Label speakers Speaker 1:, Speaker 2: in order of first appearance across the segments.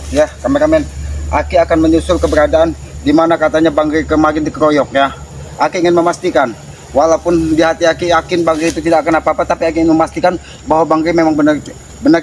Speaker 1: Ya, kameramen. Aki akan menyusul keberadaan di mana katanya Bang Rey kemarin dikeroyok ya. Aki ingin memastikan, walaupun di hati Aki yakin Bang Rey itu tidak akan apa-apa, tapi Aki ingin memastikan bahwa Bang Rey memang benar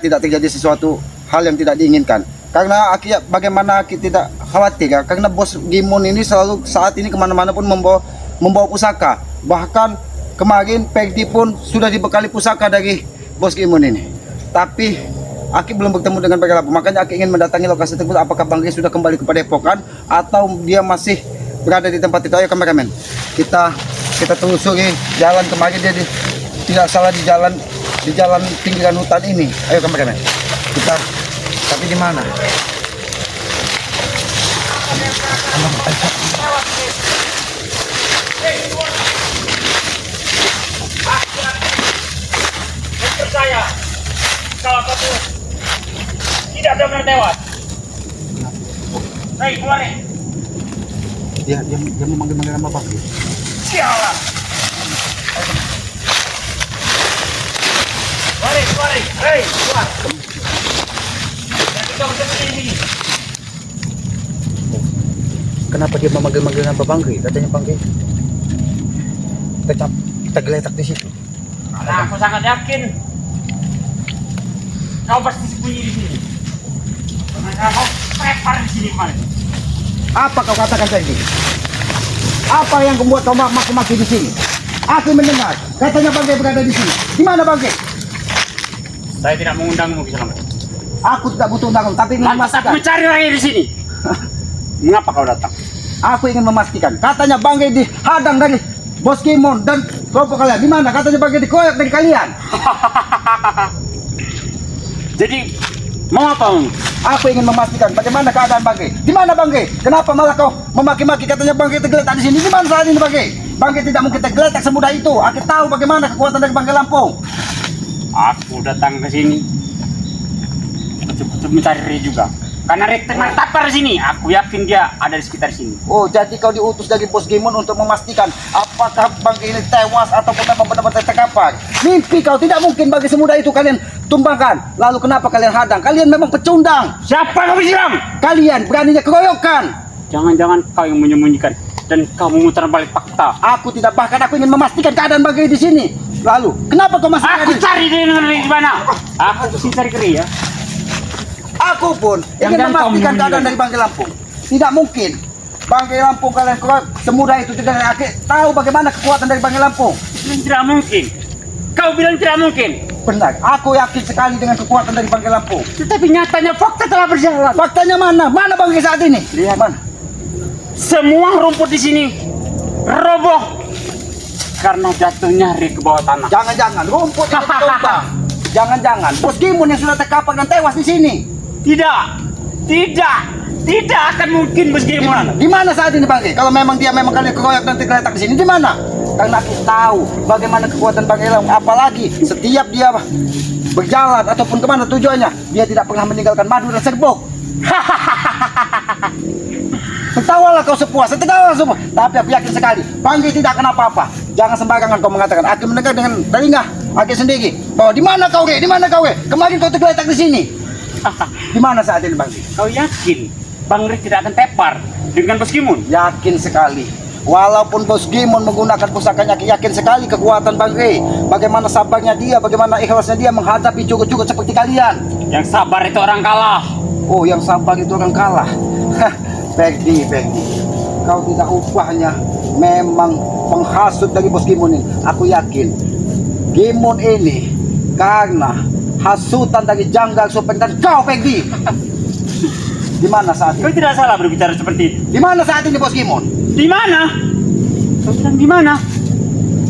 Speaker 1: tidak terjadi sesuatu hal yang tidak diinginkan. Karena Aki bagaimana Aki tidak khawatir ya, karena bos Gimon ini selalu saat ini kemana-mana pun membawa pusaka. Bahkan kemarin Peggy pun sudah dibekali pusaka dari bos Gimon ini. Tapi Aki belum bertemu dengan Bang Rey, makanya Aki ingin mendatangi lokasi tersebut. Apakah Bang Rey sudah kembali ke Padepokan atau dia masih berada di tempat itu? Ayo kameramen, kita telusuri jalan kemarin dia tidak salah di jalan pinggiran hutan ini. Ayo kameramen, tapi di mana?
Speaker 2: Percaya kalau satu tidak benar tewas. Hei, keluar nih.
Speaker 1: Dia memanggil nama Bang Rey.
Speaker 2: Sialan. Keluar. Hei, keluar. Jadi kamu seperti ini.
Speaker 1: Kenapa dia memanggil nama Bang Rey? Katanya Bang Rey kita geletak di situ.
Speaker 2: Nah, aku sangat yakin kau pasti sembunyi di sini. Karena kau prepar di sini kemarin.
Speaker 1: Apa kau katakan tadi? Apa yang membuat kau maki-maki di sini? Aku mendengar katanya Bang Rey berada di sini. Di mana Bang Rey?
Speaker 2: Saya tidak mengundangmu, Kiselamat.
Speaker 1: Aku tidak butuh undangan, tapi ingin
Speaker 2: Lantas aku
Speaker 1: memastikan.
Speaker 2: mencari orangnya di sini. Mengapa kau datang?
Speaker 1: Aku ingin memastikan. Katanya Bang Rey dihadang dari bos Gimon dan kelompok kalian. Di mana? Katanya Bang Rey dikoyak dari kalian.
Speaker 2: Jadi mau apa?
Speaker 1: Aku ingin memastikan bagaimana keadaan Bang Rey. Di mana Bang Rey? Kenapa malah kau memaki-maki katanya Bang Rey tergeletak di sini? Di mana saat ini Bang Rey? Bang Rey tidak mungkin tergeletak semudah itu. Aku tahu bagaimana kekuatan dari Bang Rey Lampung.
Speaker 2: Aku datang ke sini betul-betul mencari Rey juga. Karena Rey tertapar di sini. Aku yakin dia ada di sekitar sini.
Speaker 1: Oh, jadi kau diutus dari bos Gimon untuk memastikan apakah Bang Rey ini tewas ataupun memang benar-benar terkapar. Mimpi kau, tidak mungkin bagi semudah itu kalian tumbangkan. Lalu kenapa kalian hadang? Kalian memang pecundang.
Speaker 2: Siapa kau bilang?
Speaker 1: Kalian beraninya keroyokan.
Speaker 2: Jangan-jangan kau yang menyembunyikan dan kau memutar balik fakta.
Speaker 1: Aku tidak, bahkan aku ingin memastikan keadaan Bang Rey di sini. Lalu, kenapa kau masih
Speaker 2: Aku
Speaker 1: berani?
Speaker 2: cari dia dengan Rey di mana? Aku mesti cari ke Rey ya.
Speaker 1: Aku pun ingin
Speaker 2: Jangan kau
Speaker 1: memastikan keadaan
Speaker 2: menyembunyikan.
Speaker 1: dari Bang Rey Lampung. Tidak mungkin Bang Rey Lampung kalian keroyok semudah itu. Tidak, aku tahu bagaimana kekuatan dari Bang Rey Lampung.
Speaker 2: Tidak mungkin. Kau bilang tidak mungkin.
Speaker 1: Benar, aku yakin sekali dengan kekuatan dari Bang Rey Lampung.
Speaker 2: Tetapi nyatanya fakta telah berjalan.
Speaker 1: Faktanya mana? Mana Bang Rey saat ini?
Speaker 2: Lihat.
Speaker 1: Mana?
Speaker 2: Semua rumput di sini roboh karena jatuhnya Rey ke bawah tanah.
Speaker 1: Jangan-jangan rumput itu ditumbang. Jangan-jangan bos Gimon yang sudah terkapar dan tewas di sini.
Speaker 2: Tidak akan mungkin
Speaker 1: Di
Speaker 2: bagaimana.
Speaker 1: mana? Di mana saat ini Bang Rey? Kalau memang dia memang kalian keroyok dan tergeletak di sini, di mana? Karena aku tahu bagaimana kekuatan Bang Rey Lampung. Apalagi setiap dia berjalan ataupun kemana tujuannya, dia tidak pernah meninggalkan madu dan serbuk. Tertawalah kau sepuas, tertawalah semua. Tapi aku yakin sekali, Bang Rey tidak akan apa-apa. Jangan sembarangan kau mengatakan. Aku mendengar dengan telinga aku sendiri bahwa di mana kau Rey? Di mana kau Rey? Kemarin kau tergeletak di sini. Di mana saat ini Bang Rey?
Speaker 2: Kau yakin Bang Rey tidak akan tepar dengan bos Gimon?
Speaker 1: Yakin sekali. Walaupun bos Gimon menggunakan pusakanya, yakin sekali kekuatan Bang Rey. Bagaimana sabarnya dia, bagaimana ikhlasnya dia menghadapi cukup-cukup seperti kalian.
Speaker 2: Yang sabar itu orang kalah.
Speaker 1: Oh, yang sabar itu orang kalah. Peggy, kau tidak ubahnya memang penghasut dari bos Gimon ini. Aku yakin Gimon ini karena hasutan dari Janggal Supeng dan kau Peggy. Di mana saat
Speaker 2: Kau
Speaker 1: ini?
Speaker 2: tidak salah berbicara seperti itu.
Speaker 1: Di mana saat ini bos Gimon?
Speaker 2: Di mana? Kau bilang di mana?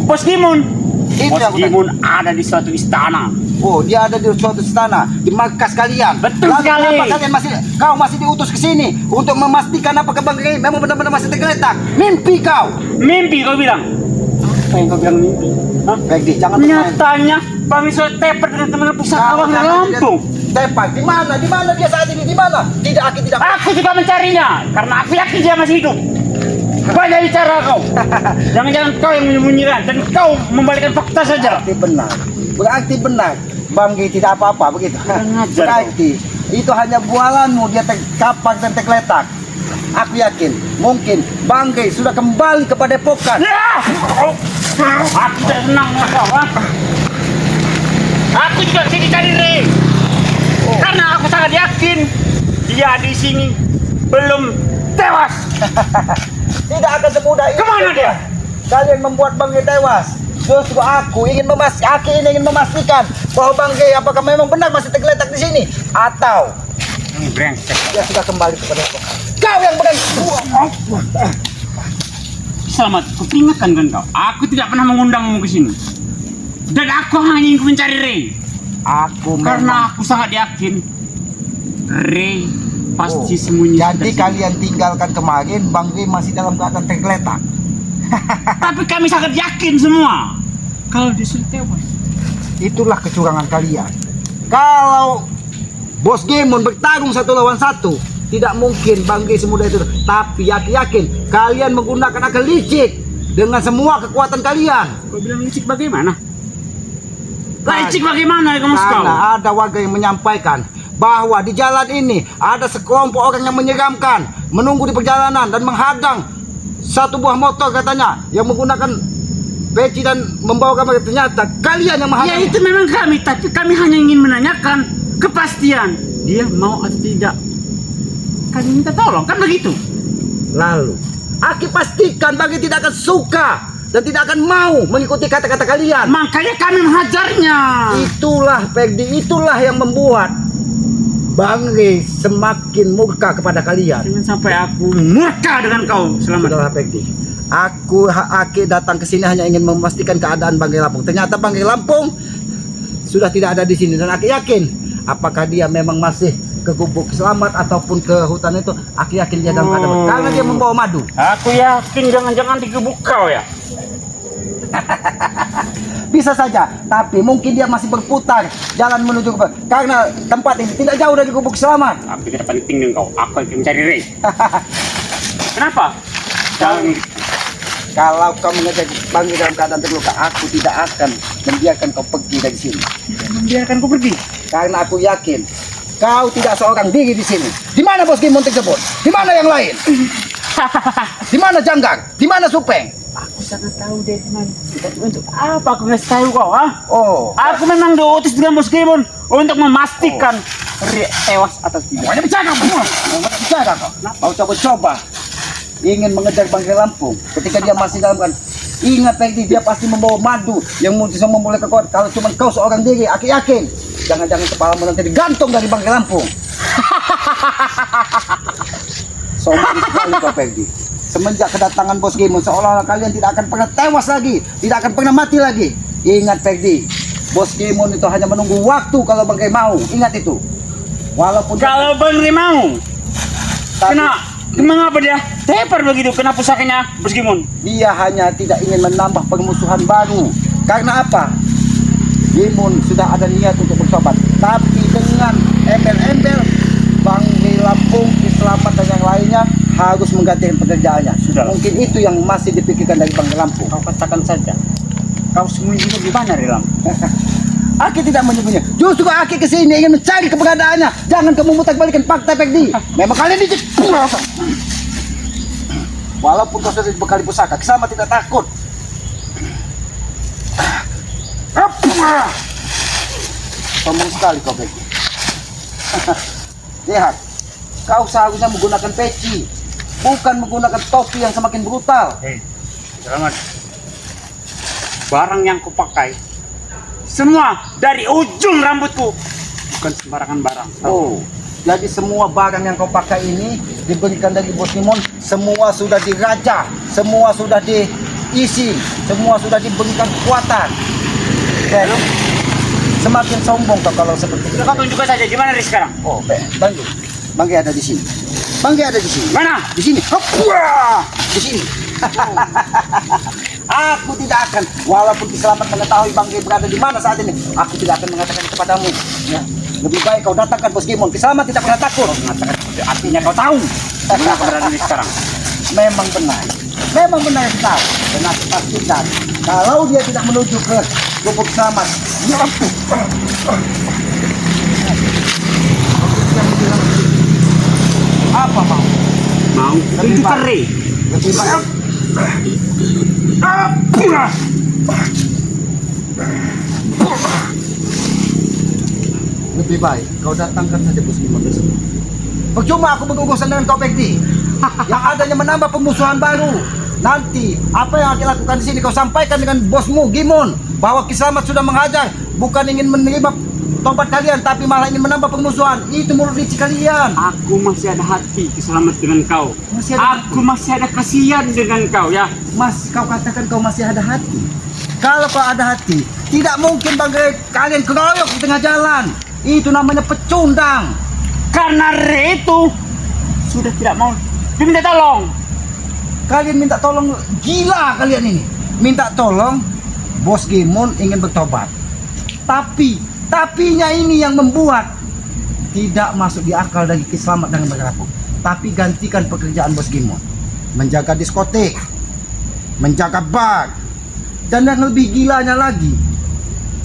Speaker 2: Bos Gimon.
Speaker 1: Itu
Speaker 2: Bos
Speaker 1: yang aku
Speaker 2: Gimon ada di suatu istana.
Speaker 1: Oh, dia ada di suatu istana, di markas kalian.
Speaker 2: Betul
Speaker 1: Lalu
Speaker 2: sekali.
Speaker 1: kenapa kalian kau masih diutus ke sini untuk memastikan apakah Bang Rey memang benar-benar masih tergeletak? Mimpi kau.
Speaker 2: Mimpi kau bilang. Apa yang kau bilang mimpi? Hah?
Speaker 1: Peggy, jangan bermain.
Speaker 2: Nyatanya kami sudah tepar dengan teman pusat
Speaker 1: Kau
Speaker 2: awang
Speaker 1: jangan
Speaker 2: Lampung.
Speaker 1: Tepat, di mana? Di mana dia saat ini? Di mana? Tidak, aku tidak.
Speaker 2: Aku juga mencarinya karena aku yakin dia masih hidup. Banyak bicara kau. Jangan-jangan kau yang menyembunyikan dan kau membalikkan fakta saja.
Speaker 1: Berarti benar. Berarti benar. Bang Rey tidak apa-apa begitu.
Speaker 2: Kurang ajar
Speaker 1: Berarti itu hanya bualanmu, dia terkapak dan tergeletak. Aku yakin, mungkin Banggai sudah kembali ke padepokan.
Speaker 2: Ya! Aku tidak senang dengan kau. Ha? Aku juga sini cari Ray. Karena aku sangat yakin dia di sini belum tewas.
Speaker 1: Tidak akan semudah itu.
Speaker 2: Kemana dia?
Speaker 1: Kalian membuat Banggai tewas. Justru aku ingin memastikan bahwa Banggai apakah memang benar masih tergeletak di sini atau
Speaker 2: Brengsek.
Speaker 1: dia sudah kembali ke padepokan. Kau yang berani.
Speaker 2: Selamat, kuperingatkan kan kau. Aku tidak pernah mengundangmu ke sini. Dan aku hanya ingin mencari Ray.
Speaker 1: Aku
Speaker 2: Karena aku sangat yakin Ray pasti sembunyi.
Speaker 1: Jadi
Speaker 2: di sini.
Speaker 1: kalian tinggalkan kemarin Banggai masih dalam keadaan tergeletak.
Speaker 2: Tapi kami sangat yakin semua kalau dia sudah tewas.
Speaker 1: Itulah kecurangan kalian. Kalau Bos Gemon bertarung 1 lawan 1, tidak mungkin Banggai semudah itu. Tapi yakin kalian menggunakan akal licik dengan semua kekuatan kalian.
Speaker 2: Kau bilang licik bagaimana? Licik bagaimana kamu kau?
Speaker 1: Karena ada warga yang menyampaikan bahwa di jalan ini ada sekelompok orang yang menyeramkan, menunggu di perjalanan dan menghadang satu buah motor katanya yang menggunakan peci dan membawa kamera. Ternyata kalian yang
Speaker 2: Ya
Speaker 1: menghadang.
Speaker 2: itu memang kami, tapi kami hanya ingin menanyakan kepastian dia mau atau tidak. Kami minta tolong, kan begitu?
Speaker 1: Lalu, Aki pastikan Banggai tidak akan suka dan tidak akan mau mengikuti kata-kata kalian.
Speaker 2: Makanya kami menghajarnya.
Speaker 1: Itulah Pegdi, itulah yang membuat Banggai semakin murka kepada kalian.
Speaker 2: Jangan sampai aku murka dengan kau. Selamat.
Speaker 1: Sudahlah Pegdi. Aki datang ke sini hanya ingin memastikan keadaan Banggai Lampung. Ternyata Banggai Lampung sudah tidak ada di sini dan Aki yakin apakah dia memang masih ke gubuk selamat ataupun ke hutan itu. Aki yakin dia dalam keadaan karena dia membawa madu.
Speaker 2: Aku yakin jangan-jangan di gubuk kau ya.
Speaker 1: Bisa saja, tapi mungkin dia masih berputar jalan menuju ke karena tempat ini tidak jauh dari gubuk selamat.
Speaker 2: Aku tidak penting dengan kau. Aku akan mencari Ray. Kenapa? Jangan.
Speaker 1: Kalau kau mengajak Banggai dalam keadaan terluka, aku tidak akan membiarkan kau pergi dari sini.
Speaker 2: Membiarkan kau pergi.
Speaker 1: Karena aku yakin kau tidak seorang diri di sini. Di mana Bos Gemon tersebut? Di mana yang lain? Di mana Janggang? Di mana Supeng?
Speaker 2: Aku sangat tahu deh teman. Untuk apa aku ngasih tahu kau? Ah?
Speaker 1: Oh,
Speaker 2: Aku memang diutus dengan Bos Gemon untuk memastikan Ray tewas atau tidak.
Speaker 1: banyak bicara kamu. Banyak bicara kau. Mau coba-coba ingin mengejar Banggai Lampung ketika dia masih dalam kan. Ingat Peggy, dia pasti membawa madu yang bisa memulai kekuatan. Kalau cuma kau seorang diri, aku yakin jangan-jangan kepalamu nanti digantung dari Banggai Lampung. Sombong sekali kau Peggy. Semenjak kedatangan Bos Gemon seolah-olah kalian tidak akan pernah tewas lagi, tidak akan pernah mati lagi. Ingat Peggy, Bos Gemon itu hanya menunggu waktu kalau Banggai mau. Ingat itu. Walaupun
Speaker 2: Kalau Bang Ray mau,
Speaker 1: tapi
Speaker 2: mengapa dia tepar begitu? Kena pusakanya Bos Gemon?
Speaker 1: dia hanya tidak ingin menambah permusuhan baru. Karena apa? Gemon sudah ada niat untuk bertobat, tapi dengan embel-embel Banggai Lampung, Selamat dan yang lainnya harus menggantikan pekerjaannya.
Speaker 2: Sudah.
Speaker 1: Mungkin itu yang masih dipikirkan dari Banggai Lampung.
Speaker 2: Kau katakan saja. Kau sembunyi di mana di Lampung?
Speaker 1: Aki tidak menyembunyi. Justru Aki kesini ingin mencari keberadaannya. Jangan kamu mutak-balikan fakta Pegdi. Memang kalian dicek. Walaupun kau sudah dibekali pusaka, Selamat tidak takut. Sombong sekali kau Pegdi. Lihat, kau seharusnya menggunakan peci, bukan menggunakan topi yang semakin brutal.
Speaker 2: Hei, selamat. Barang yang kupakai semua dari ujung rambutku, bukan sembarangan barang.
Speaker 1: Oh, jadi semua barang yang kau pakai ini diberikan dari Bos Gemon, semua sudah diraja, semua sudah diisi, semua sudah diberikan kekuatan. Lalu semakin sombong kau kalau seperti itu.
Speaker 2: Sudah kau tunjukkan saja gimana Ray sekarang?
Speaker 1: Oh, Banggai ada di sini. Banggai ada di sini.
Speaker 2: Mana?
Speaker 1: Di sini. Wah, di sini. Aku tidak akan, walaupun Selamat mengetahui Banggai berada di mana saat ini, aku tidak akan mengatakan kepadamu. Ya, lebih baik kau datangkan Bos Gemon. Selamat tidak pernah takut.
Speaker 2: Mengatakan artinya kau tahu mana kau berada di sekarang.
Speaker 1: Memang benar sekali. Dan aku pastikan kalau dia tidak menuju ke gubuk Selamat, dia
Speaker 2: Tunjukkan Re.
Speaker 1: Lebih baik. Lebih baik kau datangkan saja bos Gimon tersebut. Percuma aku berurusan dengan kau Pekti. Yang adanya menambah pemusuhan baru. Nanti apa yang akan lakukan di sini kau sampaikan dengan bosmu Gimon bahwa Ki Slamet sudah menghajar, bukan ingin menerima tobat kalian tapi malah ingin menambah permusuhan. Itu mulut licik kalian.
Speaker 2: Aku masih ada hati Ki Slamet dengan kau. Aku masih ada kasihan dengan kau ya.
Speaker 1: Mas, kau katakan kau masih ada hati. Kalau kau ada hati, tidak mungkin bangga kalian keroyok di tengah jalan. Itu namanya pecundang.
Speaker 2: Karena Re itu sudah tidak mau diminta tolong.
Speaker 1: Kalian minta tolong, gila kalian ini. Minta tolong, bos Gimon ingin bertobat. Tapinya ini yang membuat tidak masuk di akal dari Ki Slamet dengan berlaku. Tapi gantikan pekerjaan bos Gimon. Menjaga diskotik, menjaga bar, dan yang lebih gilanya lagi,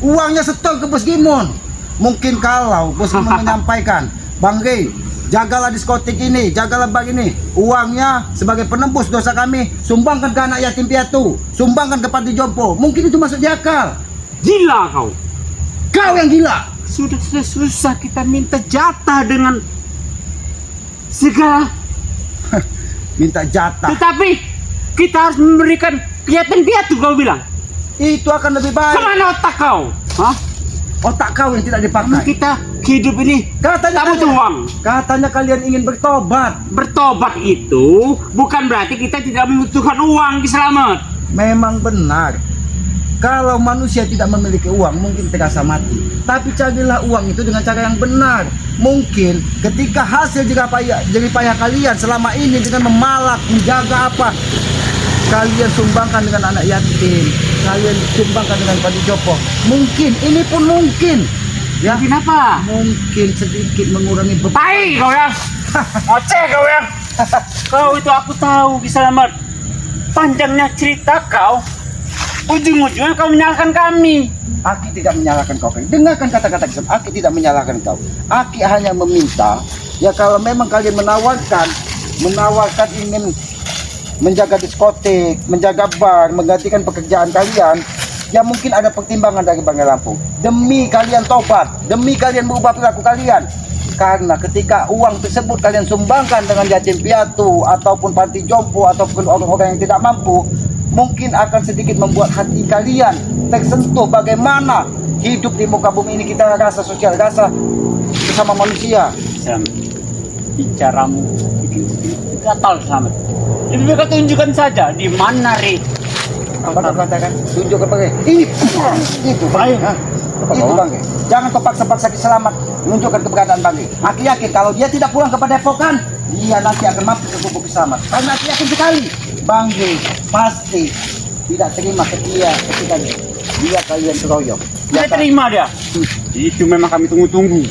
Speaker 1: uangnya setor ke bos Gimon. Mungkin kalau bos Gimon menyampaikan, Bang Rey, jagalah diskotik ini, jagalah bar ini. Uangnya sebagai penembus dosa kami, sumbangkan ke anak yatim piatu, sumbangkan ke panti jompo. Mungkin itu masuk di akal.
Speaker 2: Gila kau.
Speaker 1: Kau yang gila.
Speaker 2: Sudah susah kita minta jatah dengan segala.
Speaker 1: Minta jatah.
Speaker 2: Tetapi kita harus memberikan yatim piatu kau bilang.
Speaker 1: Itu akan lebih baik.
Speaker 2: Kemana otak kau? Hah?
Speaker 1: Otak kau yang tidak
Speaker 2: Karena
Speaker 1: dipakai.
Speaker 2: kita hidup ini
Speaker 1: Katanya
Speaker 2: tak butuh
Speaker 1: kalian,
Speaker 2: uang.
Speaker 1: katanya kalian ingin bertobat.
Speaker 2: Bertobat itu bukan berarti kita tidak membutuhkan uang Ki Slamet.
Speaker 1: Memang benar. Kalau manusia tidak memiliki uang, mungkin terasa mati. Tapi carilah uang itu dengan cara yang benar. Mungkin ketika hasil jerih payah kalian selama ini dengan memalak, menjaga apa, kalian sumbangkan dengan anak yatim, kalian sumbangkan dengan panti jompo. Mungkin, ini pun mungkin. Ya,
Speaker 2: Kenapa?
Speaker 1: mungkin sedikit mengurangi beban.
Speaker 2: Tai kau ya. Ngoceh kau ya. Kau itu aku tahu Ki Slamet. Panjangnya cerita kau, ujung-ujungnya kau menyalahkan kami.
Speaker 1: Aki tidak menyalahkan kau. Dengarkan kata-kata Ki Slamet. Aki tidak menyalahkan kau. Aki hanya meminta, ya kalau memang kalian menawarkan ingin menjaga diskotik, menjaga bar, menggantikan pekerjaan kalian, ya mungkin ada pertimbangan dari Banggai Lampung. Demi kalian tobat, demi kalian merubah perilaku kalian. Karena ketika uang tersebut kalian sumbangkan dengan yatim piatu ataupun panti jompo ataupun orang-orang yang tidak mampu, mungkin akan sedikit membuat hati kalian tersentuh bagaimana hidup di muka bumi ini. Kita rasa sosial, rasa bersama manusia.
Speaker 2: Slamet, bicaramu bikin gatal Slamet. Lebih baik kau tunjukkan saja di mana Re.
Speaker 1: Apa kau katakan? Tunjukkan Banggai. Ini, itu Banggai. Hah? Itu Banggai. Jangan kau paksa-paksa Ki Slamet menunjukkan keberadaan Banggai. Aki yakin kalau dia tidak pulang ke Padepokan, dia nanti akan mampir ke kubu Ki Slamet. Karena Aki yakin sekali Banggai pasti tidak terima ketika dia kalian keroyok.
Speaker 2: Dia terima dia. Itu memang kami tunggu-tunggu.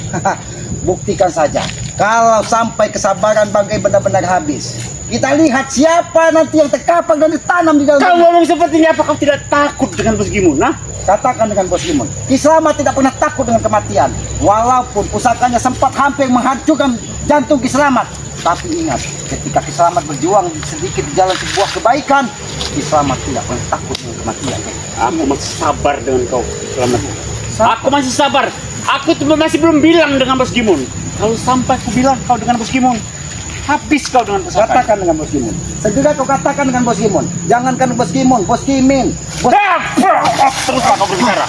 Speaker 1: Buktikan saja. Kalau sampai kesabaran Banggai benar-benar habis, kita lihat siapa nanti yang terkapar dan ditanam di dalam.
Speaker 2: Kau ngomong seperti ini, apa kau tidak takut dengan bos Gimon? Nah,
Speaker 1: Katakan dengan bos Gimon, Ki Slamet tidak pernah takut dengan kematian. Walaupun pusakanya sempat hampir menghancurkan jantung Ki Slamet. Tapi ingat, ketika Ki Slamet berjuang sedikit di jalan sebuah kebaikan, Ki Slamet tidak pernah takut dengan kematian.
Speaker 2: aku masih sabar dengan kau, Slamet. Aku masih sabar. Aku tuh masih belum bilang dengan bos Gimon. Kalau sampai aku bilang kau dengan bos Gimon, habis kau dengan pusaka.
Speaker 1: Katakan dengan bos Gimon. Segera kau katakan dengan bos Gimon. Jangankan bos Gimon, bos Kimin. Bos...
Speaker 2: Teruslah kau berbicara.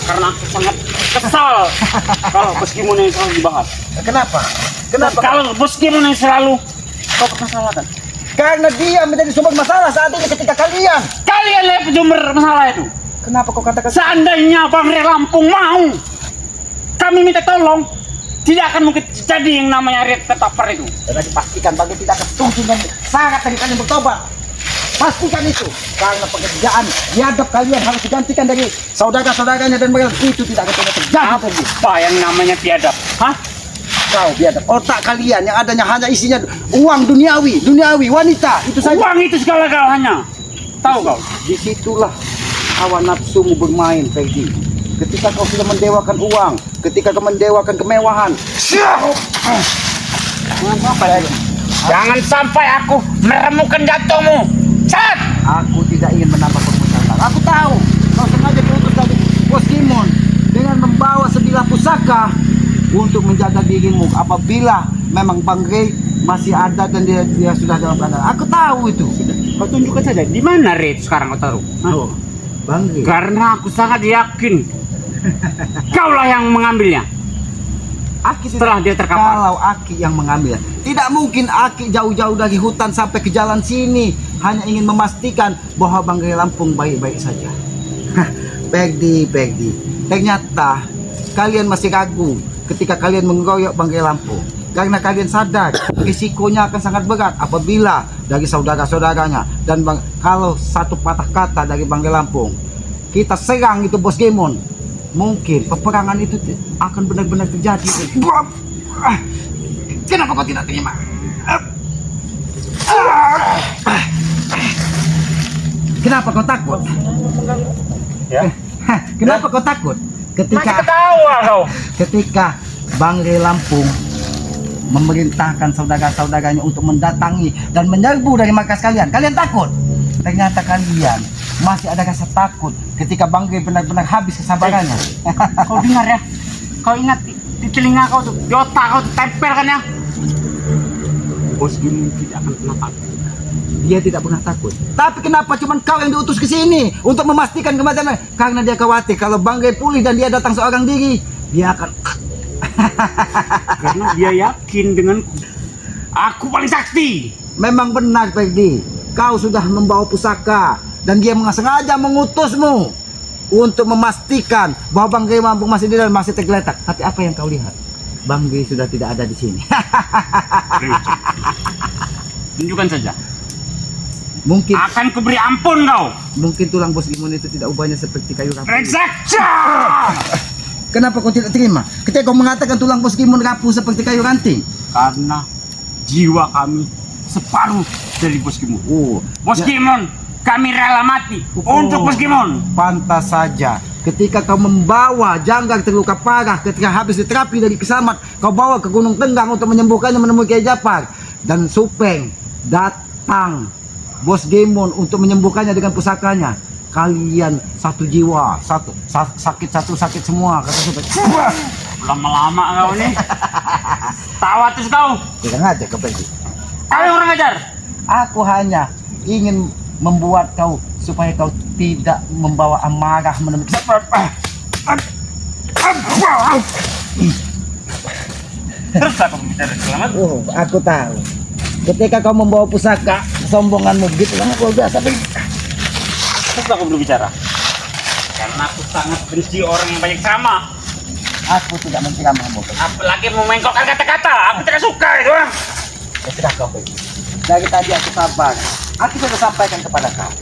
Speaker 2: Karena aku sangat kesal kalau bos Gimon yang selalu dibahas.
Speaker 1: Kenapa? Kenapa?
Speaker 2: Kalau bos Gimon yang selalu kau permasalahkan.
Speaker 1: Karena dia menjadi sumber masalah saat ini ketika kalian.
Speaker 2: Kalian lihat sumber masalah itu.
Speaker 1: Kenapa kau katakan?
Speaker 2: Seandainya Banggai Lampung mau kami minta tolong, tidak akan mungkin jadi yang namanya red ketapar itu.
Speaker 1: Karena dipastikan Banggai tidak akan setuju dengan syarat dari kalian bertobat. Pastikan itu. Karena pekerjaan biadab kalian harus digantikan dari saudara-saudaranya dan mereka itu tidak akan pernah terjadi.
Speaker 2: Apa yang namanya biadab? Hah?
Speaker 1: Kau biadab. Otak kalian yang adanya hanya isinya uang duniawi, wanita. Itu saja.
Speaker 2: Uang itu segala-galanya. Tahu kau?
Speaker 1: Disitulah hawa nafsumu bermain, Ferdi. Ketika kau sudah mendewakan uang, ketika kau mendewakan kemewahan.
Speaker 2: Apa ya? Jangan sampai aku meremukkan jantungmu. Cat!
Speaker 1: Aku tidak ingin menambah perpustakaan. Aku tahu kau sengaja diutus dari Bos Gimon dengan membawa sebilah pusaka untuk menjaga dirimu apabila memang Bang Rey masih ada dan dia sudah dalam keadaan. Aku tahu itu.
Speaker 2: Kau tunjukkan saja di mana Red sekarang kau taruh.
Speaker 1: Oh, Bang Rey.
Speaker 2: Karena aku sangat yakin kaulah yang mengambilnya.
Speaker 1: Aki
Speaker 2: Setelah dia terkapar.
Speaker 1: Kalau Aki yang mengambil, tidak mungkin Aki jauh-jauh dari hutan sampai ke jalan sini hanya ingin memastikan bahwa Bang Rey Lampung baik-baik saja. Peggy, ternyata kalian masih ragu ketika kalian mengeroyok Bang Rey Lampung karena kalian sadar risikonya akan sangat berat apabila dari saudara-saudaranya dan kalau satu patah kata dari Bang Rey Lampung kita serang itu Bos Gemon, mungkin peperangan itu akan benar-benar terjadi. Kenapa kau tidak terima? Kenapa kau takut?
Speaker 2: Ya.
Speaker 1: Kenapa kau takut?
Speaker 2: Masih ketawa kau.
Speaker 1: Ketika Bang Rey Lampung memerintahkan saudara-saudaranya untuk mendatangi dan menyerbu dari markas kalian takut? Ternyata kalian masih ada rasa takut ketika Bang Rey benar-benar habis kesabarannya.
Speaker 2: Kau dengar ya? Kau ingat di telinga kau tuh, di otak kau tuh tempel kan ya? Bos Gimon tidak akan pernah takut.
Speaker 1: Dia tidak pernah takut. Tapi kenapa cuman kau yang diutus ke sini untuk memastikan kematian? Karena dia khawatir kalau Bang Rey pulih dan dia datang seorang diri, dia akan
Speaker 2: Karena dia yakin denganku. Aku paling sakti.
Speaker 1: Memang benar, Peggy. Kau sudah membawa pusaka dan dia sengaja mengutusmu untuk memastikan bahwa Bang Rey Lampung masih di dalam, masih tergeletak. Tapi apa yang kau lihat? Bang Rey sudah tidak ada di sini.
Speaker 2: Tunjukkan saja.
Speaker 1: Mungkin
Speaker 2: Akan kuberi ampun kau.
Speaker 1: mungkin tulang Bos Gimon itu tidak ubahnya seperti kayu rapuh.
Speaker 2: Brengsek.
Speaker 1: Kenapa kau tidak terima? Ketika kau mengatakan tulang Bos Gimon rapuh seperti kayu ranting.
Speaker 2: Karena jiwa kami separuh dari Bos Gimon.
Speaker 1: Oh,
Speaker 2: Bos Gimon, kami rela mati untuk Bos Gimon.
Speaker 1: Pantas saja. Ketika kau membawa Janggar terluka parah ketika habis diterapi dari Kisamat, kau bawa ke Gunung Tenggang untuk menyembuhkannya menemui Kiai Japar dan Supeng datang Bos Gimon untuk menyembuhkannya dengan pusakanya. Kalian satu jiwa, sakit semua kata Supeng.
Speaker 2: Lama-lama kau nih. Tawa terus kau.
Speaker 1: Tidak ngajak ke Peggy.
Speaker 2: Kau yang orang ajar.
Speaker 1: Aku hanya ingin membuat kau supaya kau tidak membawa amarah menemui
Speaker 2: Terus aku bicara selamat.
Speaker 1: Oh, aku tahu. Ketika kau membawa pusaka, kesombonganmu begitu kan aku biasa.
Speaker 2: Terus aku belum bicara. Karena aku sangat benci orang yang banyak sama.
Speaker 1: Aku tidak menceramahmu.
Speaker 2: Apalagi memengkokkan kata-kata. Aku tidak suka itu.
Speaker 1: Ya sudah kau pergi. Dari tadi aku sabar. Aku sudah sampaikan kepada kau.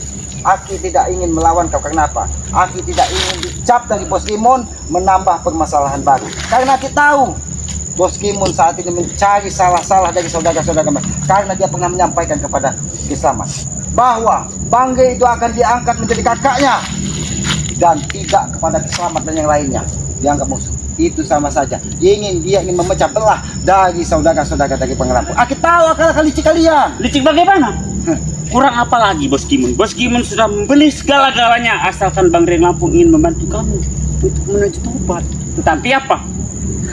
Speaker 1: Aku tidak ingin melawan kau. Kenapa? Aku tidak ingin dicap dari Bos Gimon menambah permasalahan baru. Karena kita tahu Bos Gimon saat ini mencari salah-salah dari saudara-saudara mereka. Karena dia pernah menyampaikan kepada Kisamat bahwa Bang Rey itu akan diangkat menjadi kakaknya dan tidak kepada Kisamat dan yang lainnya dianggap musuh. Itu sama saja. Dia ingin memecah belah dari saudara-saudara dari Bang Rey Lampung. Aku tahu akal-akal licik kalian.
Speaker 2: Licik bagaimana? Kurang apa lagi Bos Gimon? Bos Gimon sudah membeli segala-galanya asalkan Bang Rey Lampung ingin membantu kamu untuk menuju tobat. Tetapi apa?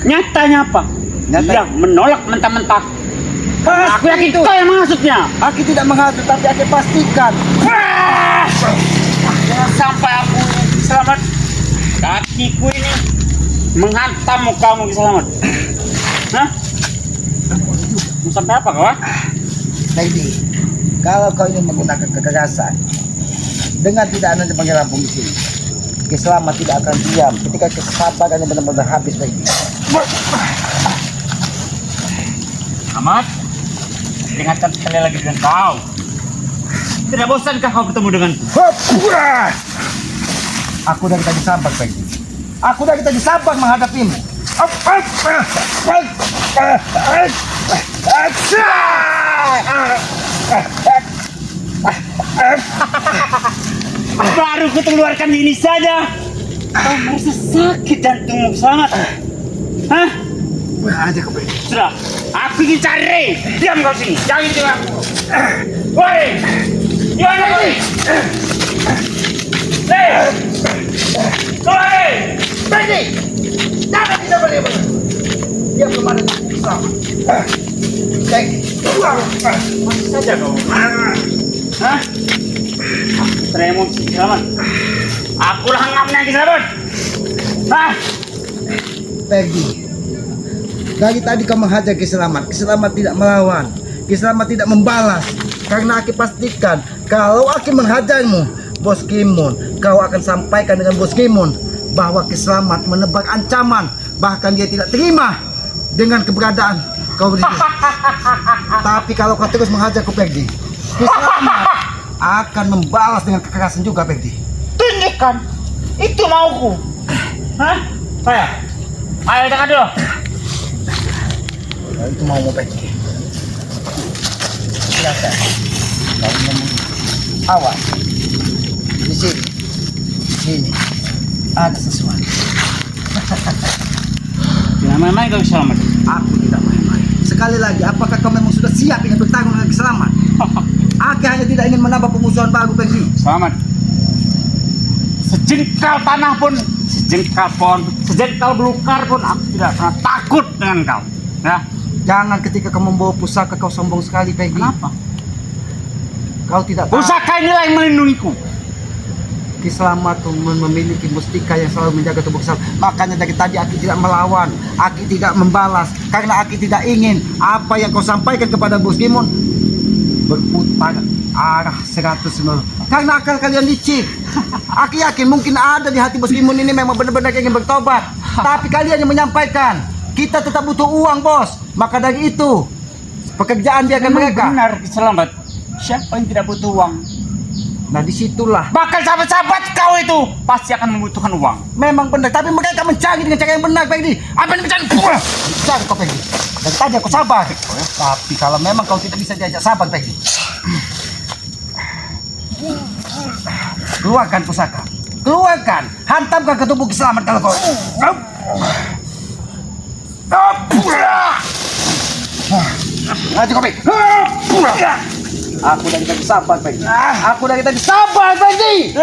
Speaker 2: Nyatanya apa? Dia menolak mentah-mentah. Aku yakin itu kau yang menghasutnya.
Speaker 1: Aku tidak menghasut, tapi aku pastikan.
Speaker 2: Jangan sampai aku selamat. Kakiku ini menghantam kamu selamat. Hah? Mau sampai apa kau?
Speaker 1: Jadi, kalau kau ingin menggunakan kekerasan dengan tidak ada Bang Rey Lampung di sini, Kisamat tidak akan diam ketika kesabarannya benar-benar habis lagi.
Speaker 2: Amat, ingatkan sekali lagi dengan kau. Tidak bosankah kau bertemu denganku?
Speaker 1: Aku dari tadi sabar, Peggy. Aku dari tadi sabar menghadapimu.
Speaker 2: Baru keluarkan ini saja. Kau merasa sakit jantungmu selamat. Hah?
Speaker 1: Aja ke Peggy.
Speaker 2: Sudah, Aku ingin cari. Diam kau sini. Jangan tinggal aku. Woi. Gimana kau ini? Keluar.
Speaker 1: Pergi! Jangan tidak boleh. Dia kemarin sama. Pergi.
Speaker 2: Masih saja kau. Hah? Tremosi selamat. Aku lah ngamnya di selamat. Hah?
Speaker 1: Pergi. Dari tadi kau menghajar Kiselamat. Kiselamat tidak melawan. Kiselamat tidak membalas. Karena Aki pastikan kalau Aki menghajarmu, Bos Kimun, kau akan sampaikan dengan Bos Kimun bahwa Kiselamat menebar ancaman. Bahkan dia tidak terima dengan keberadaan kau di sini. Tapi kalau kau terus menghajar ku Pergi, Kiselamat akan membalas dengan kekerasan juga Pergi.
Speaker 2: Tunjukkan. Itu mauku. Hah? Saya. Ayo dekat dulu.
Speaker 1: Nah, itu mau Pergi. Silakan. Kau ngomong. Awas. Di sini. Di sini. Ada sesuatu.
Speaker 2: Jangan main-main kau selamat.
Speaker 1: Aku tidak main-main. Sekali lagi, apakah kau memang sudah siap ingin bertarung dengan Kiselamat? Aku hanya tidak ingin menambah pemusuhan baru Pergi.
Speaker 2: Selamat. Sejengkal tanah pun, sejengkal pohon, sejengkal belukar pun aku tidak pernah takut dengan kau. Ya.
Speaker 1: Jangan ketika kau membawa pusaka kau sombong sekali Pergi.
Speaker 2: Kenapa?
Speaker 1: Kau tidak tahu
Speaker 2: Pusaka inilah yang melindungiku.
Speaker 1: Kiselamat memiliki mustika yang selalu menjaga tubuh Kiselamat. Makanya dari tadi Aki tidak melawan, Aki tidak membalas, karena Aki tidak ingin apa yang kau sampaikan kepada Bos Kimun berputar arah 190. Karena akal kalian licik. Aki yakin mungkin ada di hati Bos Kimun ini memang benar-benar ingin bertobat. Tapi kalian yang menyampaikan, kita tetap butuh uang bos. Maka dari itu, pekerjaan biarkan mereka.
Speaker 2: Benar, selamat. Siapa yang tidak butuh uang?
Speaker 1: Nah disitulah.
Speaker 2: Bahkan sahabat-sahabat kau itu pasti akan membutuhkan uang.
Speaker 1: Memang benar, tapi mereka mencari dengan cara yang benar Pergi. Apa yang mencari? Mencari kau Pergi. Dan tadi aku sabar. Tapi kalau memang kau tidak bisa diajak sabar Pergi, keluarkan pusaka. Keluarkan. Hantamkan ke tubuh Kiselamat kalau kau. Ayo kau Pergi. Aku dari tadi sabar Pergi. Aku dari tadi sabar Pergi.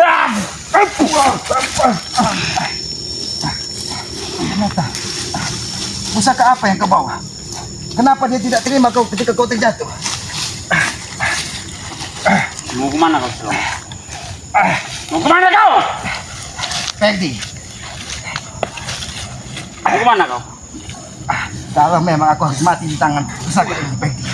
Speaker 1: Ternyata pusaka apa yang kau bawa? Kenapa dia tidak terima kau ketika kau terjatuh?
Speaker 2: Mau kemana kau selamat? Mau kemana kau?
Speaker 1: Pergi.
Speaker 2: Mau kemana kau?
Speaker 1: Kalau memang aku harus mati di tangan pusaka ini Pergi.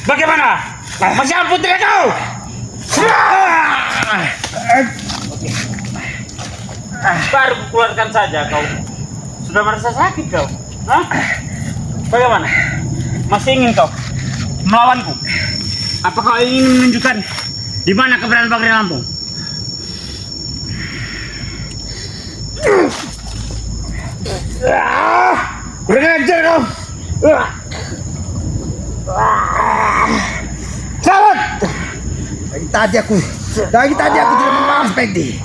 Speaker 2: Bagaimana? Masih ampun tidak kau? Baru keluarkan saja kau. Sudah merasa sakit kau? Hah? Bagaimana? Masih ingin kau melawanku? Apa kau ingin menunjukkan di mana keberadaan Bang Ray Lampung? Kurang ajar kau.
Speaker 1: Selamat. Dari tadi aku tidak membalas Pergi.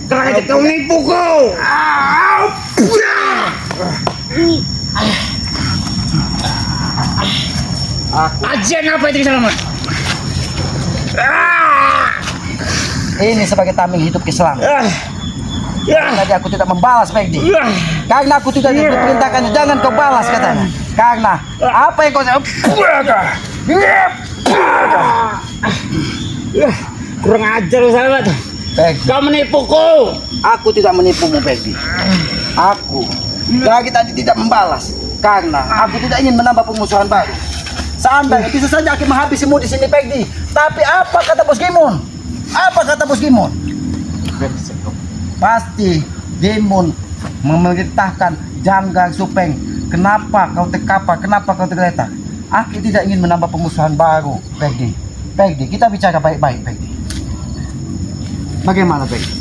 Speaker 2: Kurang ajar kau menipu kau. Ajian apa itu selamat?
Speaker 1: Ini sebagai tameng hidup Kiselamat. Tadi aku tidak membalas Pergi. Karena aku tidak diperintahkan jangan kau balas katanya. Karena apa yang kau
Speaker 2: Kurang ajar sahabat.
Speaker 1: Pergi.
Speaker 2: Kau menipuku.
Speaker 1: Aku tidak menipumu Pergi. Aku dari tadi tidak membalas karena aku tidak ingin menambah pemusuhan baru. Seandainya bisa saja aku menghabisimu di sini Pergi. Tapi apa kata Bos Kimun? Apa kata Bos Kimun? Pasti Kimun memerintahkan Janggar Supeng. Kenapa kau terkapar? Kenapa kau tergeletak? Aku tidak ingin menambah pemusuhan baru Pergi. Pergi, kita bicara baik-baik Pergi. Bagaimana Pergi?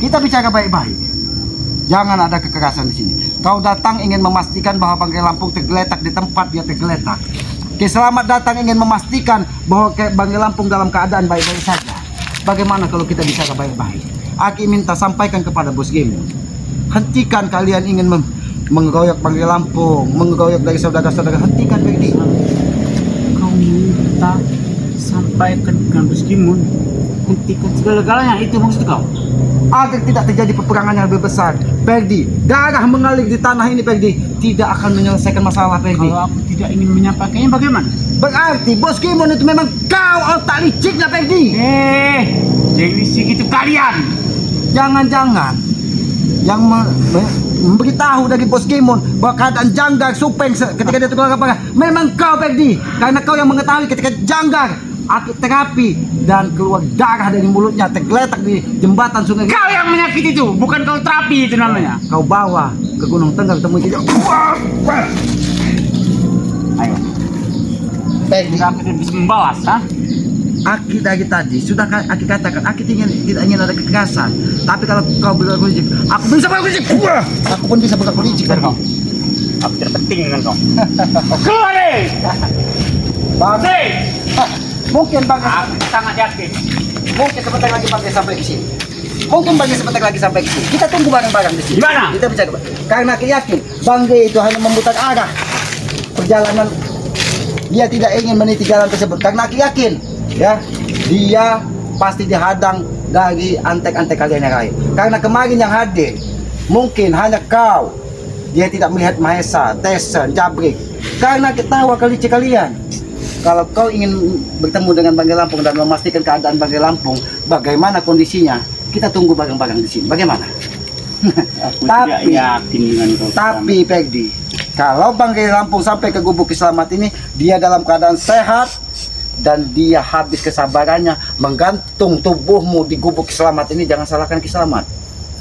Speaker 1: Kita bicara baik-baik. Jangan ada kekerasan di sini. Kau datang ingin memastikan bahwa Bang Ray Lampung tergeletak di tempat dia tergeletak. Selamat datang ingin memastikan bahwa Banggai Lampung dalam keadaan baik-baik saja. Bagaimana kalau kita bisa baik-baik? Aki minta sampaikan kepada Bos Gemon. Hentikan kalian ingin mengeroyok Banggai Lampung, mengeroyok dari saudara-saudara. Hentikan Peggy.
Speaker 2: Kau minta sampaikan dengan Bos Gimun, hentikan segala-galanya, itu maksud kau?
Speaker 1: Agar tidak terjadi peperangan yang lebih besar. Peggy, darah mengalir di tanah ini Peggy tidak akan menyelesaikan masalah Peggy.
Speaker 2: Kalau aku tidak ingin menyampaikannya bagaimana?
Speaker 1: Berarti Bos Gemon itu memang kau otak liciknya Peggy.
Speaker 2: Jadi segitu kalian.
Speaker 1: Jangan-jangan yang memberitahu dari Bos Gemon bahwa keadaan Janggar Supeng ketika dia tukar apa memang kau Peggy, karena kau yang mengetahui ketika Janggar akit terapi dan keluar darah dari mulutnya tergeletak di jembatan sungai.
Speaker 2: Kau yang menyakiti itu, bukan kau terapi itu namanya.
Speaker 1: Kau bawa ke Gunung Tenggar temui dia.
Speaker 2: Ayo,
Speaker 1: Peggy,
Speaker 2: aku tidak bisa membalas, ha?
Speaker 1: Aki dari tadi sudah Aki katakan Aki tidak ingin ada kekerasan. Tapi kalau kau berlaku licik, aku bisa berlaku licik. Aku pun bisa berlaku licik dari kau.
Speaker 2: Aku tidak penting dengan kau. Keluar deh!
Speaker 1: Bang,
Speaker 2: Hei!
Speaker 1: mungkin Bang,
Speaker 2: Aku sangat yakin.
Speaker 1: mungkin sebentar lagi Bang sampai ke sini. Mungkin Bang sebentar lagi sampai ke sini. Kita tunggu bareng-bareng di sini.
Speaker 2: Di mana?
Speaker 1: Kita bicara. Karena Aki yakin Bang itu hanya memutar arah perjalanan. Dia tidak ingin meniti jalan tersebut. Karena Aki yakin, ya, dia pasti dihadang dari antek-antek kalian yang lain. Karena kemarin yang hadir mungkin hanya kau. Dia tidak melihat Mahesa, Tesen, Jabrik. Karena ketawa kelicik kalian. Kalau kau ingin bertemu dengan Banggai Lampung dan memastikan keadaan Banggai Lampung, bagaimana kondisinya, kita tunggu bareng-bareng di sini. Bagaimana?
Speaker 2: Aku tidak yakin dengan kau.
Speaker 1: Tapi Peggy, kalau Banggai Lampung sampai ke Gubuk Kiselamat ini, dia dalam keadaan sehat dan dia habis kesabarannya menggantung tubuhmu di Gubuk Kiselamat ini. Jangan salahkan Kiselamat.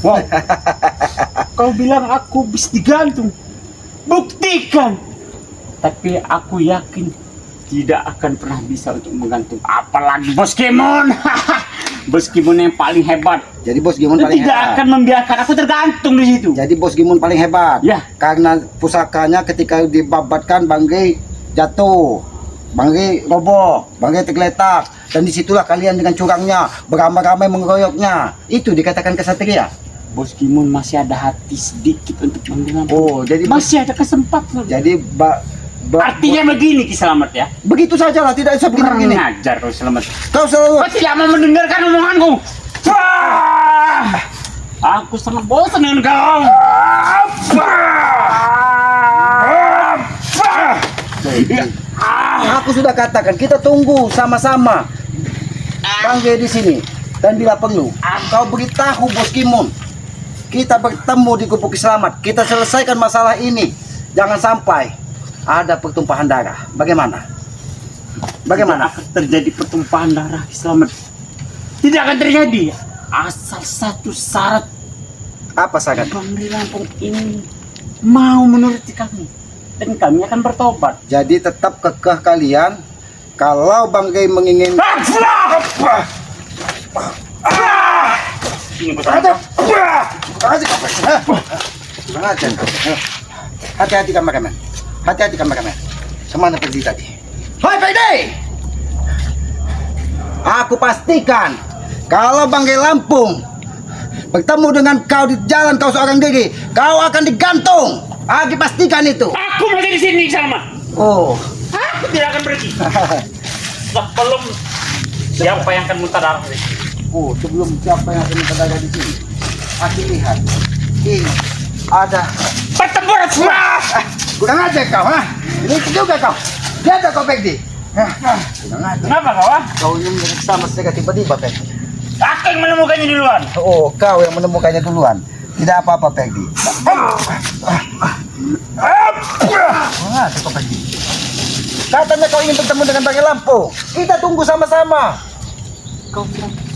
Speaker 2: Wow. Kau bilang aku bisa digantung. Buktikan. Tapi aku yakin tidak akan pernah bisa untuk menggantung. Apalagi Bos Gemon. Bos Gemon yang paling hebat.
Speaker 1: Jadi Bos Gemon paling
Speaker 2: Tidak
Speaker 1: hebat.
Speaker 2: akan membiarkan aku tergantung di situ.
Speaker 1: Jadi Bos Gemon paling hebat.
Speaker 2: Ya.
Speaker 1: Karena pusakanya ketika dibabatkan Banggai jatuh. Banggai roboh, Banggai tergeletak, dan disitulah kalian dengan curangnya beramai-ramai mengeroyoknya. Itu dikatakan kesatria.
Speaker 2: Bos Gimun masih ada hati sedikit untuk mendengar.
Speaker 1: Oh, jadi
Speaker 2: Masih ada kesempatan.
Speaker 1: jadi
Speaker 2: Artinya begini Ki Selamat ya.
Speaker 1: begitu sajalah, tidak bisa
Speaker 2: Kurang
Speaker 1: begini.
Speaker 2: ngajar kau Selamat.
Speaker 1: Kau selalu
Speaker 2: Kau tidak mau mendengarkan omonganku. Wah! Aku sangat bosan dengan kau.
Speaker 1: aku sudah katakan kita tunggu sama-sama Banggai di sini, dan bila perlu kau beritahu Bos Gimun. Kita bertemu di Gubuk Selamat, kita selesaikan masalah ini. Jangan sampai ada pertumpahan darah. Bagaimana? Bagaimana?
Speaker 2: Tidak akan terjadi pertumpahan darah Ki Selamat. Tidak akan terjadi. Asal satu syarat,
Speaker 1: Apa syarat?
Speaker 2: Banggai Lampung ini mau menuruti kami. Dan kami akan bertobat.
Speaker 1: Jadi tetap kekeh kalian. Kalau Banggai menginginkan
Speaker 2: Ini betul.
Speaker 1: hati-hati kameramen. Hati-hati kameramen. Kemana pergi tadi? Hoi Peggy! Aku pastikan kalau Banggai Lampung bertemu dengan kau di jalan kau seorang diri, kau akan digantung. Aku pastikan itu.
Speaker 2: Aku masih di sini sama.
Speaker 1: Oh.
Speaker 2: Aku tidak akan pergi. Sebelum siapa yang akan muntah darah di sini.
Speaker 1: Oh, sebelum siapa yang akan berada di sini? Aku lihat. Ini ada
Speaker 2: Pertempuran.
Speaker 1: kurang ajar kau, ha? Ini juga kau. Lihat kau Peggy. Kurang ajar.
Speaker 2: Kenapa kau?
Speaker 1: Kau ini sama sekali tiba-tiba Peggy.
Speaker 2: Aku yang menemukannya duluan.
Speaker 1: Oh, kau yang menemukannya duluan. Tidak apa-apa Peggy. Mana kau Peggy? Katanya kau ingin bertemu dengan Banggai Lampung. Kita tunggu sama-sama.
Speaker 2: Kau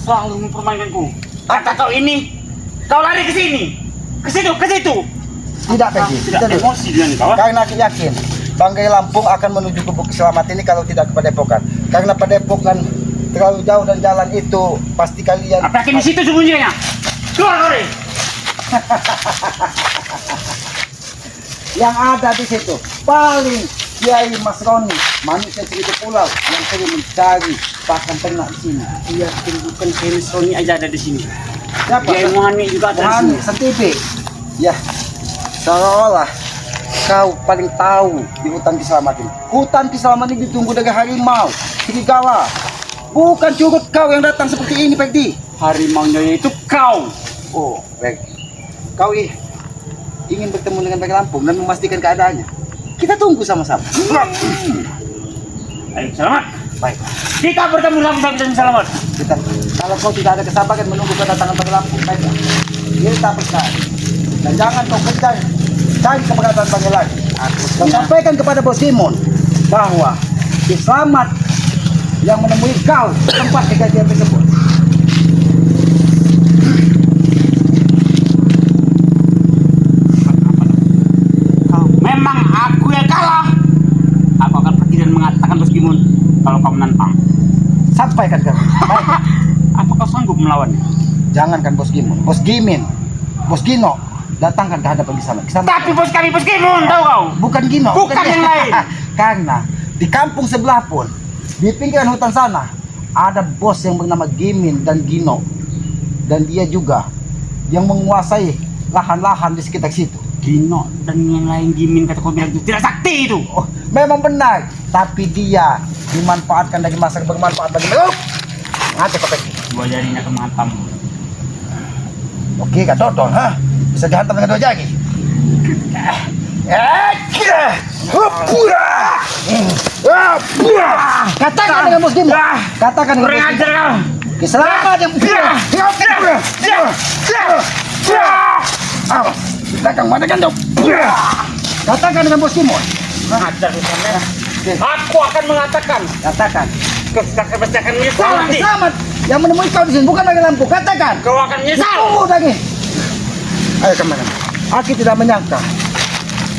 Speaker 2: selalu mempermainkanku. Kata kau ini, kau lari ke sini, ke situ, ke situ.
Speaker 1: Tidak Peggy.
Speaker 2: Tidak
Speaker 1: Tidak.
Speaker 2: emosi dengan kau.
Speaker 1: Karena aku yakin Banggai Lampung akan menuju Gubuk Selamat ini kalau tidak ke Padepokan. Karena Padepokan terlalu jauh dan jalan itu pasti kalian.
Speaker 2: Apa yakin di situ sembunyinya? Keluar kau deh.
Speaker 1: Yang ada di situ paling Kiai Mas Roni, manusia segitu pulau yang sering mencari bahkan pernah di sini.
Speaker 2: Iya, bukan Kiai Sony aja ada di sini.
Speaker 1: Siapa?
Speaker 2: Kiai Muhani juga ada di
Speaker 1: Muhani,
Speaker 2: sini.
Speaker 1: Setipe. Ya, seolah kau paling tahu di hutan Kislamat ini. Hutan Kislamat ini ditunggu dari harimau, serigala. Bukan curut kau yang datang seperti ini, Pegdi.
Speaker 2: Harimaunya itu kau.
Speaker 1: Oh, baik. Kau ingin bertemu dengan Bang Lampung dan memastikan keadaannya. Kita tunggu sama-sama.
Speaker 2: Ayo, selamat.
Speaker 1: Baik.
Speaker 2: Kita bertemu lagi dan selamat.
Speaker 1: Kita, kalau kau tidak ada kesabaran menunggu kedatangan Bang Lampung, baiklah. Kita percaya. Dan jangan kau kejar cari keberadaan Bang lagi. Dan sampaikan kepada Bos Kimon bahwa Kislamat yang menemui kau di tempat kejadian tersebut.
Speaker 2: Memang aku yang kalah. Aku akan pergi dan mengatakan Bos Gimun kalau kau menantang.
Speaker 1: Sampaikan ke baik.
Speaker 2: Apa kau sanggup melawannya?
Speaker 1: Jangankan Bos Kimon, Bos Gimin, Bos Gino, datangkan ke hadapan Kislamat.
Speaker 2: Tapi bos kami Bos Gimun, tahu kau?
Speaker 1: Bukan Gino,
Speaker 2: Bukan yang lain.
Speaker 1: Karena di kampung sebelah pun, di pinggiran hutan sana, ada bos yang bernama Gimin dan Gino. Dan dia juga yang menguasai lahan-lahan di sekitar situ.
Speaker 2: Gino dan yang lain Gimin kata kau bilang itu tidak sakti itu.
Speaker 1: Oh, memang benar, tapi dia dimanfaatkan dari masa bermanfaat bagi mereka. Ngate kau pergi.
Speaker 2: Dua jarinya kematam.
Speaker 1: Oke, gak dodol, ha? Bisa dihantam dengan dua jari. Katakan dengan Bos Gimin. Katakan dengan
Speaker 2: Kurang
Speaker 1: Bos
Speaker 2: ajar
Speaker 1: Gimin.
Speaker 2: kau.
Speaker 1: Keselamatan yang Katakan mana kan dong? Katakan dengan Bos Kimon.
Speaker 2: Ajar kau sana. Aku akan mengatakan.
Speaker 1: Katakan.
Speaker 2: Kau pasti akan menyesal nanti.
Speaker 1: Selamat yang menemui kau di sini bukan lagi lampu. Katakan.
Speaker 2: Kau akan menyesal.
Speaker 1: Tunggu lagi. Ayo kemana? Aku tidak menyangka.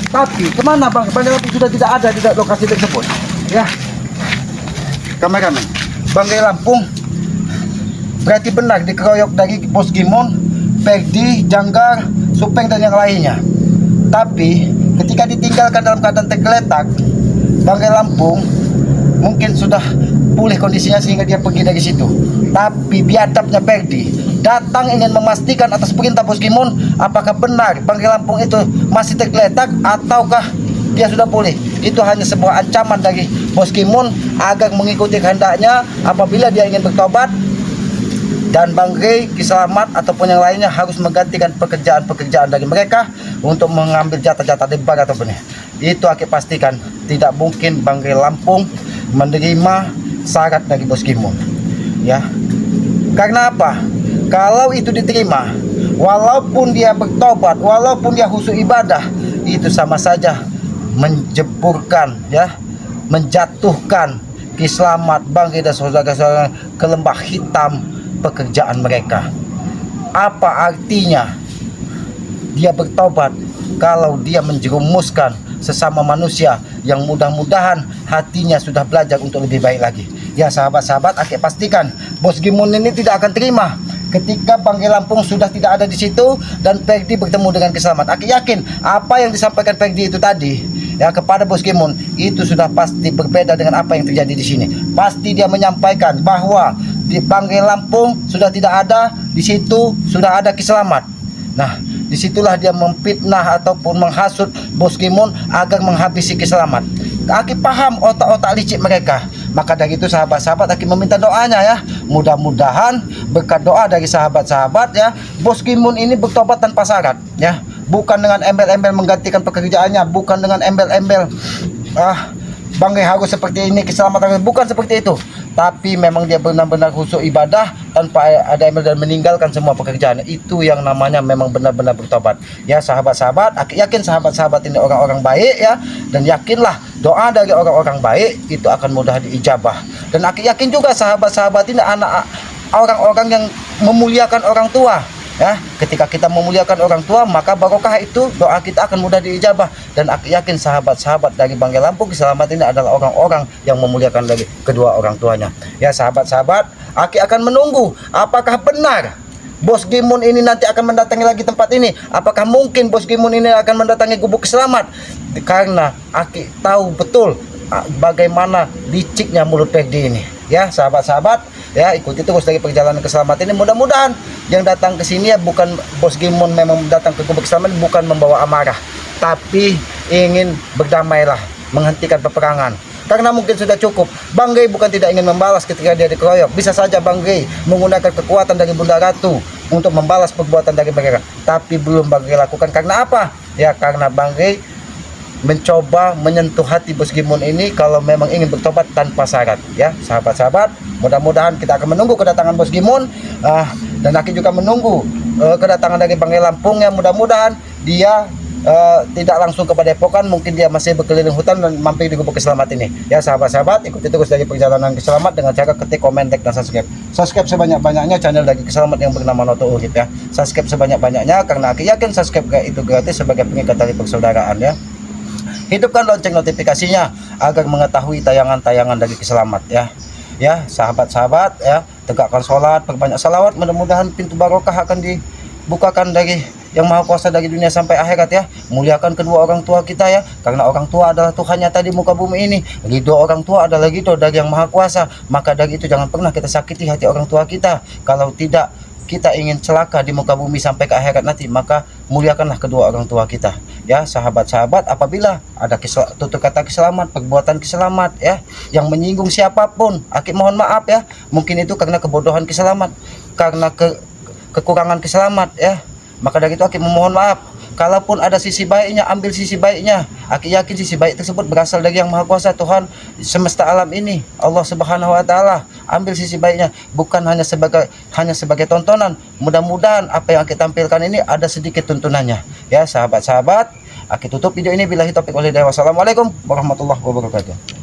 Speaker 1: Tapi kemana bang? Bang Lampu sudah tidak ada di lokasi tersebut. Ya. Kameramen. Bang Lampung berarti benar dikeroyok dari Bos Gimon, Pegdi, Janggar, Supeng dan yang lainnya. Tapi ketika ditinggalkan dalam keadaan tergeletak, Bang Lampung mungkin sudah pulih kondisinya sehingga dia pergi dari situ. Tapi biadabnya Pegdi datang ingin memastikan atas perintah Bos Gimon apakah benar Bang Lampung itu masih tergeletak ataukah dia sudah pulih. Itu hanya sebuah ancaman dari Bos Gimon agar mengikuti kehendaknya apabila dia ingin bertobat. Dan Bang Rey, Kislamat ataupun yang lainnya harus menggantikan pekerjaan-pekerjaan dari mereka untuk mengambil jatah-jatah di bar ataupun itu aku pastikan tidak mungkin Bang Rey Lampung menerima syarat dari Bos Gimon. Ya. Karena apa? Kalau itu diterima, walaupun dia bertobat, walaupun dia khusyuk ibadah, itu sama saja menjeburkan ya, menjatuhkan Kislamat, Bang Rey dan saudara-saudara ke lembah hitam pekerjaan mereka. Apa artinya dia bertobat kalau dia menjerumuskan sesama manusia yang mudah-mudahan hatinya sudah belajar untuk lebih baik lagi. Ya sahabat-sahabat, aku pastikan Bos Gimon ini tidak akan terima ketika Bang Lampung sudah tidak ada di situ dan Pegdi bertemu dengan Kislamat. Aku yakin apa yang disampaikan Pegdi itu tadi ya kepada Bos Gimon itu sudah pasti berbeda dengan apa yang terjadi di sini. Pasti dia menyampaikan bahwa di Bang Lampung sudah tidak ada, di situ sudah ada Kislamat. Nah, disitulah dia memfitnah ataupun menghasut Bos Gimon agar menghabisi Kislamat. Aki paham otak-otak licik mereka. Maka dari itu sahabat-sahabat Aki meminta doanya ya. Mudah-mudahan berkat doa dari sahabat-sahabat ya, Bos Gimon ini bertobat tanpa syarat ya. Bukan dengan embel-embel menggantikan pekerjaannya, bukan dengan embel-embel Bang Rey harus seperti ini, keselamatan, bukan seperti itu. Tapi memang dia benar-benar khusyuk ibadah tanpa ada embel dan meninggalkan semua pekerjaan. Itu yang namanya memang benar-benar bertobat. Ya sahabat-sahabat, aku yakin sahabat-sahabat ini orang-orang baik ya. Dan yakinlah doa dari orang-orang baik itu akan mudah diijabah. Dan aku yakin juga sahabat-sahabat ini anak orang-orang yang memuliakan orang tua. Ya, ketika kita memuliakan orang tua, maka barokah itu doa kita akan mudah diijabah. Dan aku yakin sahabat-sahabat dari Bang Lampung Kislamat ini adalah orang-orang yang memuliakan dari kedua orang tuanya. Ya sahabat-sahabat, aku akan menunggu apakah benar Bos Gimun ini nanti akan mendatangi lagi tempat ini? Apakah mungkin Bos Gimun ini akan mendatangi Gubuk Selamat? Karena Aki tahu betul bagaimana liciknya mulut Peggy ini. Ya sahabat-sahabat, ya ikuti terus dari perjalanan keselamatan ini. Mudah-mudahan yang datang ke sini ya bukan Bos Gimun memang datang ke Gubuk Selamat bukan membawa amarah, tapi ingin berdamailah, menghentikan peperangan. Karena mungkin sudah cukup. Bang Gay bukan tidak ingin membalas ketika dia dikeroyok. Bisa saja Bang Gay menggunakan kekuatan dari Bunda Ratu untuk membalas perbuatan dari mereka. Tapi belum Bang Gay lakukan. Karena apa? Ya karena Bang Gay mencoba menyentuh hati Bos Gimun ini kalau memang ingin bertobat tanpa syarat. Ya sahabat-sahabat, mudah-mudahan kita akan menunggu kedatangan Bos Gimun. Dan Aki juga menunggu kedatangan dari Bang Gay Lampung. Ya mudah-mudahan dia tidak langsung ke Padepokan, mungkin dia masih berkeliling hutan dan mampir di Gubuk Selamat ini. Ya sahabat-sahabat, ikuti terus dari perjalanan Selamat dengan cara ketik, komen, like, dan subscribe. Subscribe sebanyak-banyaknya channel dari Selamat yang bernama Noto Urip ya. Subscribe sebanyak-banyaknya karena Aki yakin subscribe itu gratis sebagai pengikat tali persaudaraan ya. Hidupkan lonceng notifikasinya agar mengetahui tayangan-tayangan dari Selamat ya. Ya sahabat-sahabat ya, tegakkan sholat, perbanyak salawat, mudah-mudahan pintu barokah akan dibukakan dari Yang Maha Kuasa dari dunia sampai akhirat ya. Muliakan kedua orang tua kita ya, karena orang tua adalah Tuhan nyata di muka bumi ini. Ridho orang tua adalah ridho dari Yang Maha Kuasa. Maka dari itu jangan pernah kita sakiti hati orang tua kita. Kalau tidak kita ingin celaka di muka bumi sampai ke akhirat nanti, maka muliakanlah kedua orang tua kita ya. Sahabat-sahabat, apabila ada tutur kata Selamat, perbuatan Selamat ya yang menyinggung siapapun, Aki mohon maaf ya. Mungkin itu karena kebodohan Selamat, karena kekurangan Selamat ya. Maka dari itu Aki memohon maaf. Kalaupun ada sisi baiknya, ambil sisi baiknya. Aki yakin sisi baik tersebut berasal dari Yang Maha Kuasa, Tuhan semesta alam ini, Allah Subhanahu wa taala. Ambil sisi baiknya, bukan hanya sebagai tontonan. Mudah-mudahan apa yang Aki tampilkan ini ada sedikit tuntunannya. Ya, sahabat-sahabat, Aki tutup video ini billahi taufik wal hidayah. Wassalamualaikum warahmatullahi wabarakatuh.